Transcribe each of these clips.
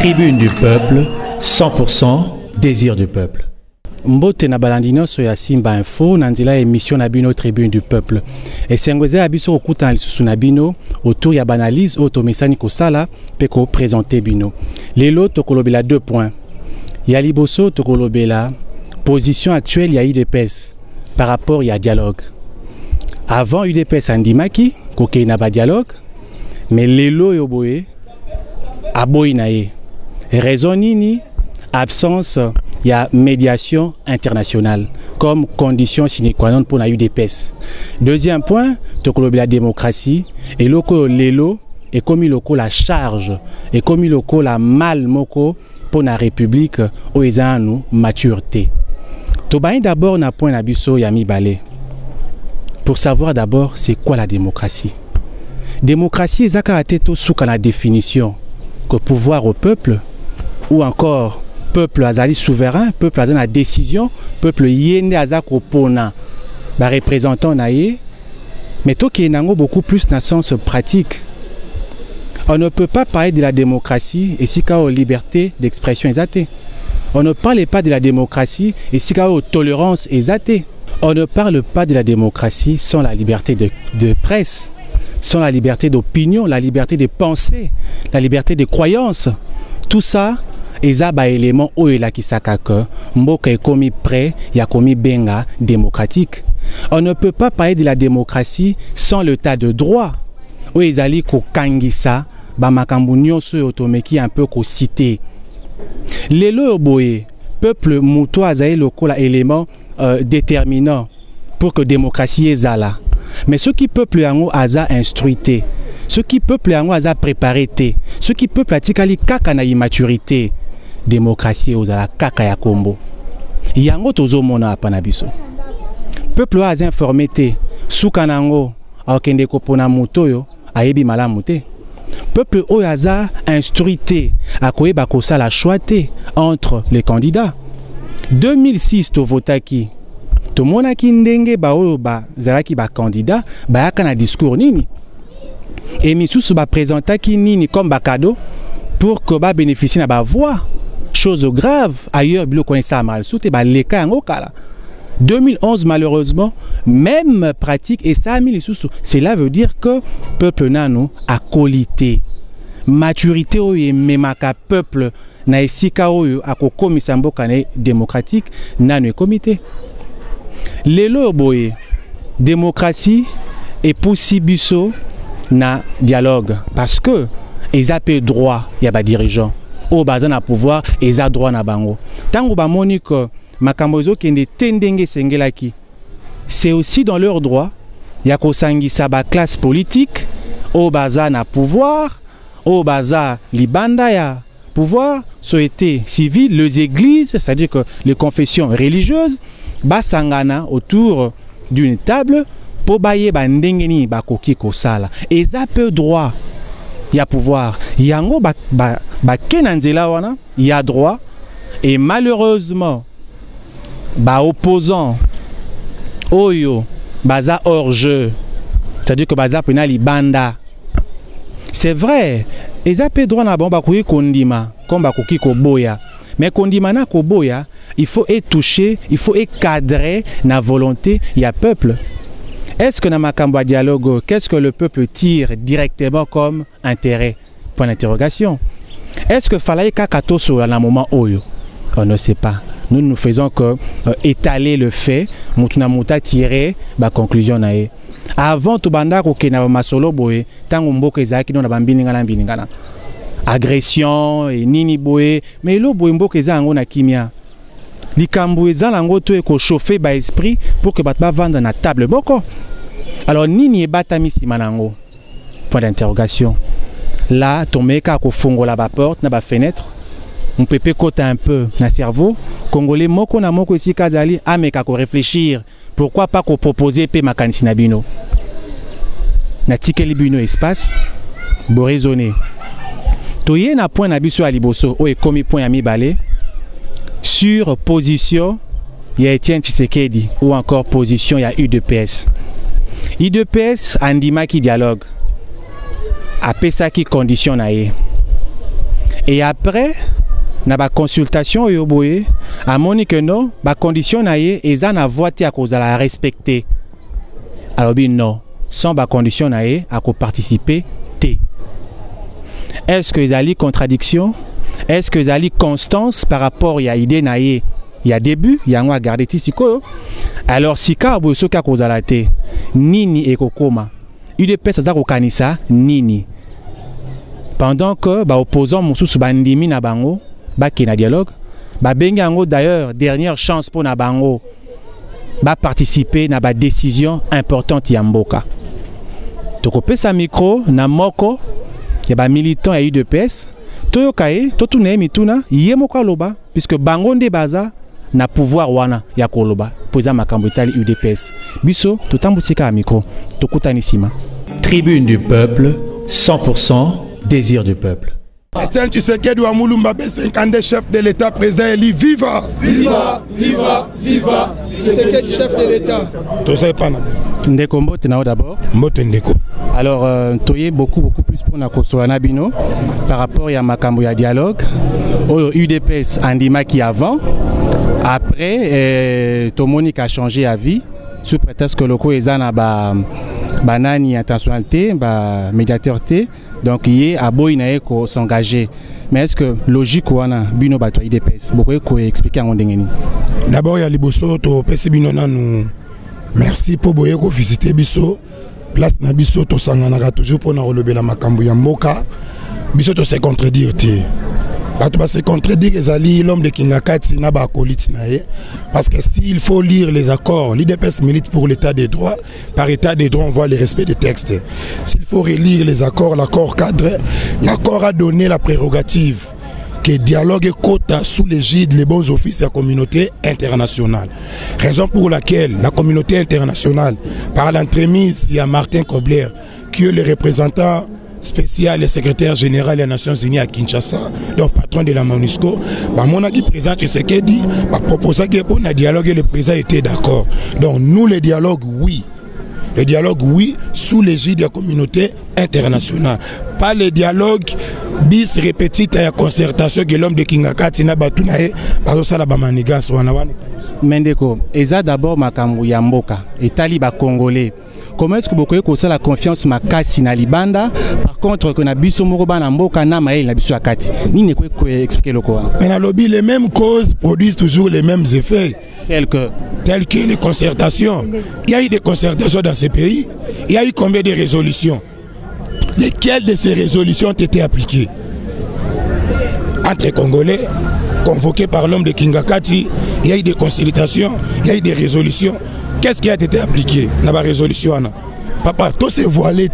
Tribune du peuple, 100% désir du peuple. Mbote na balandino so ya Simba Info nanzila émission na bino Tribune du peuple. Et sengweze abiso okuta lisusu na bino autour ya banalise automesani kosala pe ko présenter bino. Lelo tokolobela 2 points. Ya liboso tokolobela position actuelle ya UDPS par rapport ya dialogue. Avant UDPS andimaki koke na ba dialogue, mais lelo yoboye aboyi na ye. Raison nini? Absence il y a médiation internationale comme condition sine qua non pour la UDPS. Deuxième point, la démocratie et loko lelo et comme loko la charge et comme loko la mal moko pour la République au ezanu maturité. Tobain d'abord na point nabiso yami balé. Pour savoir d'abord c'est quoi la démocratie. Démocratie ezakate to souka la définition que pouvoir au peuple ou encore peuple azali souverain, peuple azali na décision, peuple yende azako pona ba représentant naie, mais to ki nango beaucoup plus na sens pratique. On ne peut pas parler de la démocratie et si kao liberté d'expression exatée. On ne parle pas de la démocratie et si kao tolérance exatée. On ne parle pas de la démocratie sans la liberté de presse, sans la liberté d'opinion, la liberté de penser, la liberté de croyance. Tout ça eza ba élément oyo ki sakaka mboka ekomi prêt ya komi benga démocratique. On ne peut pas parler de la démocratie sans l'état de droit. Oyo ezali ko kangisa ba makambo nyonso otomeki un peu ko cité. Lelo boye peuple muto azali lokola élément déterminant pour que démocratie ezala. Mais ce qui peuple yango aza instruité, ce qui peuple yango aza préparé té, ce qui peuple atikali kaka na immaturité. Démocratie ozala kaka ya kombo. Yango tozo mona apana biso. Peuple aza informé té, suka nango akende kopona motoyo ayebi malamu té. Peuple oyo aza instruit té, akoyeba kosala choix té entre les candidats. 2006 to votaki. To monaki ndenge ba oyo ba zalaki ba candidat ba yaka na discours nini. Et misusu ba présentaki nini comme ba cadeau pour que ba bénéficie na ba voix. Chose grave, ailleurs, bilo connaît ça mal, soute ba leka en okala. 2011 malheureusement, même pratique et ça a mis les sous. Cela veut dire que peuple nano a qualité, maturité oye memaka peuple na esika oyo akoko misamboka ne démocratique nano e comité. Lelo boye démocratie et possibiso na dialogue parce que ils appellent droit ya ba dirigeant. Au bazan à pouvoir et à droit na bango. Tango ba monique makambozo qui ne tendenge sengelaki. C'est aussi dans leur droit. Yako sangi saba classe politique. Au bazan à pouvoir. Au bazar libanda ya pouvoir. Souhaité civil, les églises, c'est-à-dire que les confessions religieuses, basangana autour d'une table pour bailler bandengeni bakoki kosala. Et ça peut droit. Il y a pouvoir. Yango kenanzela wana, il y a droit. Et malheureusement, opposant oyo baza hors jeu. C'est-à-dire que baza pena libanda. C'est vrai. Ils ont droit na bon bakoki kondima comme bakoki koboya. Mais kondima na koboya, il faut être touché, il faut être cadré na volonté, il y a peuple. Est-ce que dans Makamba dialogue, qu'est-ce que le peuple tire directement comme intérêt? Point d'interrogation. Est-ce que fallait kakato sur un moment oyo? On ne sait pas. Nous ne faisons que étaler le fait, mutuna muta tirer ba conclusion nae. Avant tout banda ko kena masolo boye, tango mboka ezaki na bambiningana. Agression et nini boye, mais lo boye mboka ezango na kimia. Likambo ezango to eko chauffer ba esprit pour que batba vendre na table boko. Alors nini ebatami simanango? Point d'interrogation. Là, ton mec a fongola la porte, na ba fenêtre. On peut pécoter un peu na cerveau. Congolais moko na moko ici kazali ameka ko réfléchir. Pourquoi pas ko proposer pe makanisi na bino? Na tikeli bino espace bo raisonner. Toye na point na biso a liboso o e komi point ya mibale sur position ya Etienne Tshisekedi ou encore position ya UDPS. UDPS andimaki dialogue. Apesaki condition na ye. Et après, na ba consultation yoboye, a moni que non, ba condition na ye, eza na voie à cause de la respecter. Alors bien non, sans ba condition na ye, à participer té. Est-ce que y contradiction? Est-ce que y constance par rapport à l'idée na ye? Il y a début, il y a un garder tisiko. Alors si carbo ce ka cause la té, nini et kokoma. UDPS ça ko kanisa nini. Pendant que ba opposant mususu bandimi na bango, ba ki na dialogue, ba benga ngo d'ailleurs dernière chance pour na bango. Ba participer na ba décision importante ya mboka. Toko sa micro na moko ya ba militant ya UDPS. Toyo kae, to tuna mituna, yemoko loba puisque bango nde baza na pouvoir wana ya koloba poza makambo itali UDPS. Biso tutambusika a micro, tokutanisima. Tribune du peuple, 100% désir du peuple. Etienne Tshisekedi wa Mulumba B52 chef de l'État, président élu, viva! Viva! Viva! Viva! Tshisekedi chef de l'État. Tout ça est pas Ndeko Mbote nao d'abord. Mbote Ndeko. Alors, toye beaucoup plus pour na Kostoana Bino par rapport à makambo ya dialogue. Au UDPS andima qui avant. Après, Tomonik a changé à vie sous prétexte que loko ezana ba banani intentionnalité, ba médiateur té. Donc il a beau ko s'engager. Mais est-ce que logique ou ana bino bato UDPS beaucoup ko expliquer en ndengeni? D'abord il y a liboso to pesi bino nanu. Merci pour boye ko visiter biso. Place na biso to sangana toujours pour na relobela makambo ya mboka. Biso to se contredire té. Bato ba se contredire ezali l'homme de Kingakati na ba akoliti na ye. Parce que s'il faut lire les accords, l'UDPS milite pour l'état des droits. Par état des droits, on voit le respect des textes. S'il faut relire les accords, l'accord cadre, l'accord a donné la prérogative que dialogue et quota sous l'égide les bons offices de la communauté internationale. Raison pour laquelle la communauté internationale, par l'entremise, il y a Martin Kobler, qui est le représentant spécial et secrétaire général des Nations Unies à Kinshasa, donc patron de la MONUSCO, mon qui présente Tshisekedi, proposé que pour le dialogue, le président était d'accord. Donc nous, le dialogue, oui. Le dialogue, oui, sous l'égide de la communauté internationale. Pas le dialogue bis répété à la concertation que l'homme de Kingakati na batunae, par ça la bamanigas wanawan. Mendeko, eza d'abord makambo ya mboka, etali ba congolais. Comment est-ce que vous pouvez la confiance makasi na libanda par contre que na biso moko bana mboka na mael na biso akati ni ne ko expliquer le quoi. Mais na lobby les mêmes causes produisent toujours les mêmes effets tels que les concertations. Il y a eu des concertations dans ces pays. Il y a eu combien de résolutions? Lesquelles de ces résolutions ont été appliquées? Entre Congolais convoqués par l'homme de Kingakati, il y a eu des consultations, il y a eu des résolutions. Qu'est-ce qui a été appliqué dans la résolution? Papa, tout s'est voilé.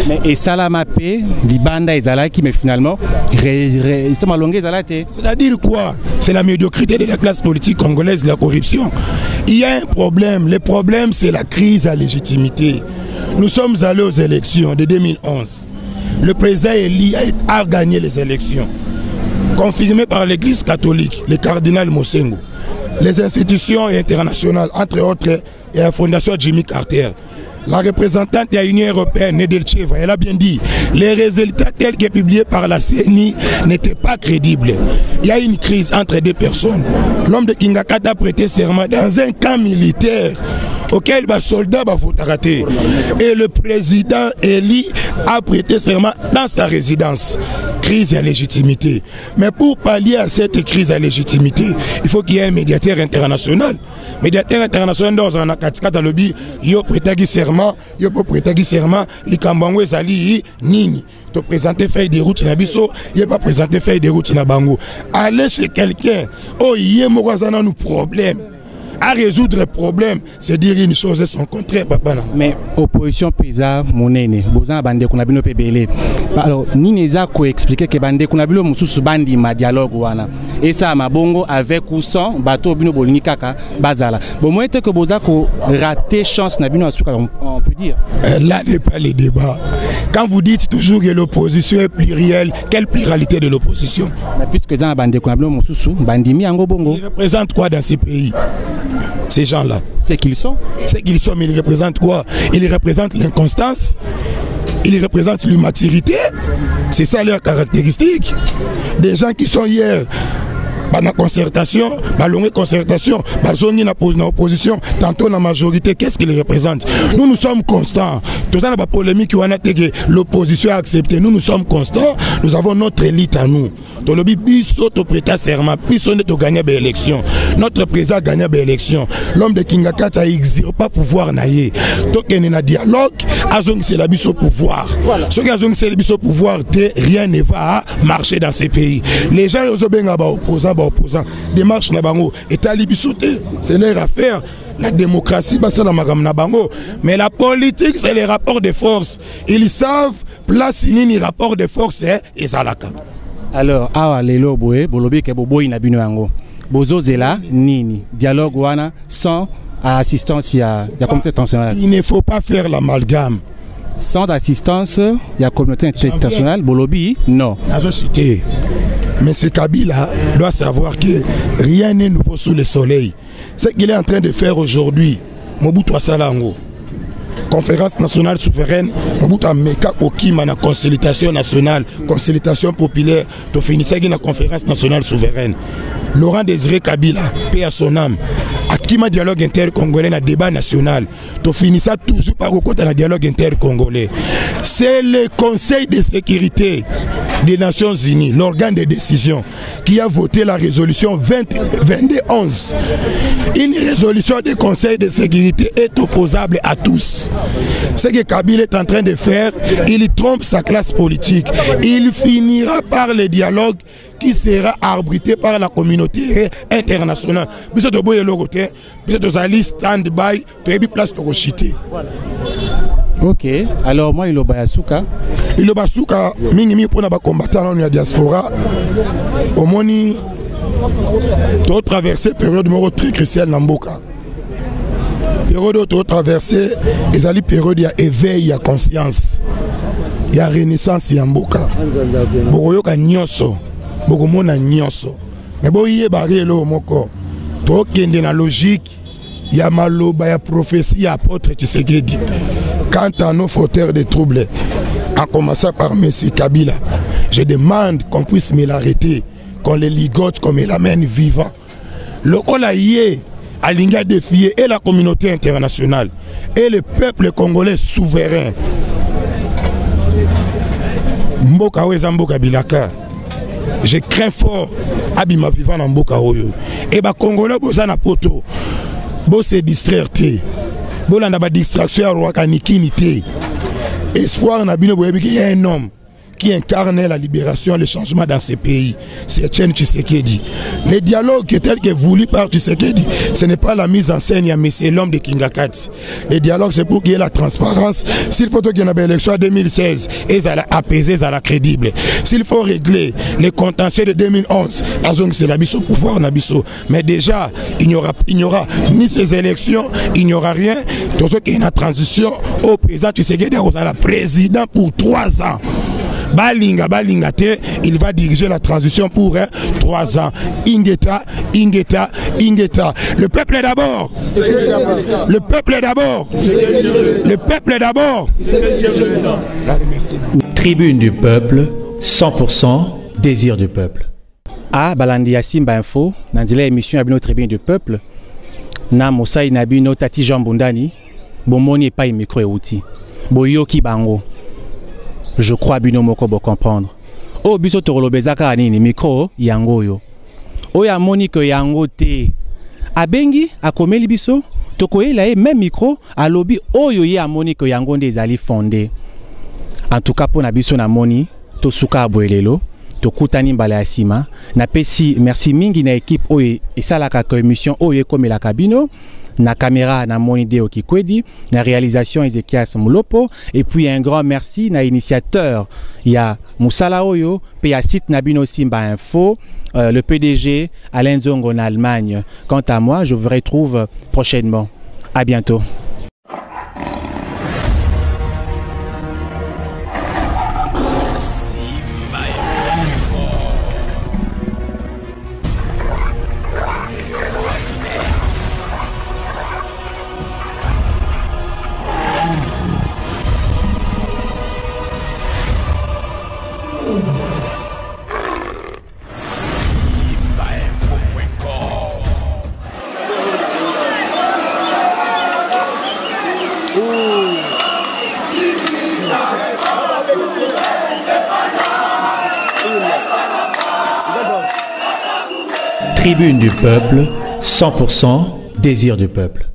Mais et Salama P, Libanda et Zalaki, mais finalement, c'est-à-dire quoi? C'est la médiocrité de la classe politique congolaise, la corruption. Il y a un problème. Le problème, c'est la crise à légitimité. Nous sommes allés aux élections de 2011. Le président Eli a gagné les élections. Confirmé par l'Église catholique, le cardinal Mosengo, les institutions internationales, entre autres, et la fondation Jimmy Carter. La représentante de l'Union européenne, Nedelcheva, elle a bien dit, les résultats tels que publiés par la CNI n'étaient pas crédibles. Il y a une crise entre deux personnes. L'homme de Kingakati a prêté serment dans un camp militaire auquel les soldats vont rater. Et le président Eli a prêté serment dans sa résidence. Crise à légitimité. Mais pour pallier à cette crise à légitimité, il faut qu'il y ait un médiateur international. Médiateur international dans un akatikata lobby, yo prêté serment, yo prêté serment, li kambango ezali nini. Te présenter feuille de route na biso, il pas présenter feuille de route na bango. Aller chez quelqu'un, oh yé morazana nous problème. À résoudre le problème, c'est dire une chose et son contraire, papa. Mais opposition pesa monene, bozan bande kuna bino pebele. Alors ni neza ko expliquer que bande kuna bilo mususu bandi ma dialogue wana. Et ça mabongo avec ou sans bateau bino bolini kaka bazala. Bon moi que boza ko rater chance na bino asuka on peut dire. Là n'est pas le débat. Quand vous dites toujours que l'opposition est plurielle, quelle pluralité de l'opposition? Mais puisque za bande kuna bilo mususu bandimi yango bongo. Ils représentent quoi dans ces pays? Ces gens-là, c'est qu'ils sont. C'est qu'ils sont, mais ils représentent quoi? Ils représentent l'inconstance, ils représentent l'immaturité. C'est ça leur caractéristique. Des gens qui sont hier dans la concertation, dans la concertation, dans l'opposition, tantôt dans la majorité, qu'est-ce qu'ils représentent? Nous sommes constants. Tout ça, la polémique, l'opposition a accepté. Nous sommes constants. Nous avons notre élite à nous. Notre président a gagné l'élection. L'homme de Kingakat a exigé pas pouvoir naïe. Donc il y a un dialogue. C'est la bise au pouvoir. Ce qui a c'est au pouvoir, rien ne va marcher dans ces pays. Les gens ils ont opposants. Démarche na bango et talibisoté, c'est leur affaire. La démocratie, c'est la magam na bango. Mais la politique, c'est les rapports de force. Ils savent place ni rapport de force et zalaka. Alors, awa lelo boye, bolobi ke bobo ina bino yango. Bozo zela nini dialogue wana sans assistance ya communauté internationale. Il ne faut pas faire l'amalgame. Sans assistance ya communauté internationale, bolobi non. Nazo cité. Mais ce Kabila doit savoir que rien n'est nouveau sous le soleil. Ce qu'il est en train de faire aujourd'hui, Mobutu Asalango, conférence nationale souveraine, Mobutu Ameka Okima na consultation nationale, consultation populaire, to finissait la conférence nationale souveraine. Laurent Désiré Kabila, paix à son âme, Akima dialogue inter-congolais na débat national, to finissait toujours par au côté dans dialogue inter-congolais. C'est le Conseil de sécurité des Nations Unies, l'organe de décision, qui a voté la résolution 2211. Une résolution du Conseil de sécurité est opposable à tous. Ce que Kabila est en train de faire, il trompe sa classe politique. Il finira par le dialogue qui sera arbitré par la communauté internationale. Bisa to boye logote, bisa to zali stand by, to ebi place to chiter. Ok, alors moi il y a Bayasuka. Il y a Bayasuka, mingi pour na ba combattant dans la diaspora. Au morning, to traverser période numéro très cruciale na mboka. Période to traverser, ezali période ya éveil ya conscience. Ya renaissance ya mboka. Bokoyoka nyonso. Bokomona nyonso. Mais boye barelo moko. To kende na logique ya maloba ya prophétie ya apôtre Tshisekedi. Quant à nos fauteurs de troubles, en commençant par M. Kabila, je demande qu'on puisse me l'arrêter, qu'on le ligote, qu'on me l'amène vivant. Le Olaïe a l'inga défier et la communauté internationale et le peuple congolais souverain. Mboka weza mboka bilaka. Je crains fort abima vivant dans mboka oyo. Et ba Congolais boza na poto. Bo se distraire. Bolanda ba distraction ya rwakanikini. Espoir na bino boyebi qu'il y a un homme qui incarne la libération, le changement dans ces pays. C'est Etienne Tshisekedi. Le dialogue tel que voulu par Tshisekedi, ce n'est pas la mise en scène, mais c'est l'homme de Kingakat. Le dialogue, c'est pour qu'il y ait la transparence. S'il faut qu'il y ait une élection en 2016, et ça apaisé, ça la crédible. S'il faut régler les contentieux de 2011, c'est l'abysse au pouvoir, mais déjà, il n'y aura ni ces élections, il n'y aura rien. Tout ce qui est une transition au président Tshisekedi, au président pour 3 ans. Balinga te, il va diriger la transition pour 3 ans. Ingeta. Le peuple est d'abord. Le peuple est d'abord. Le peuple est d'abord. Tribune du peuple, 100% désir du peuple. Ah, Balandi Simba Info, dans l'émission Abino Tribune du peuple, na Mosai Nabino Tati Jean Bundani, bomoni pas micro et outil. Boyoki bango. Je crois bino moko bo comprendre. O biso tokolo bezaka nini micro yango yo. O ya moni que yango te. Abengi akomeli biso tokoyela e même micro alobi oyo ye amoni que yango nde ezali fondé. En tout cas pour na biso na moni to suka boelelo to kutani mbala ya sima na pesi merci mingi na équipe oyo esalaka ko émission oyo ekomela kabino. Na caméra na Monideo Kikwedi, na réalisation Ezekias Moulopo, et puis un grand merci na initiateur, il y a Moussala Oyo, puis à site Nabino Simba Info, le PDG Alain Zongo en Allemagne. Quant à moi, je vous retrouve prochainement. À bientôt. Tribune du peuple, 100% désir du peuple.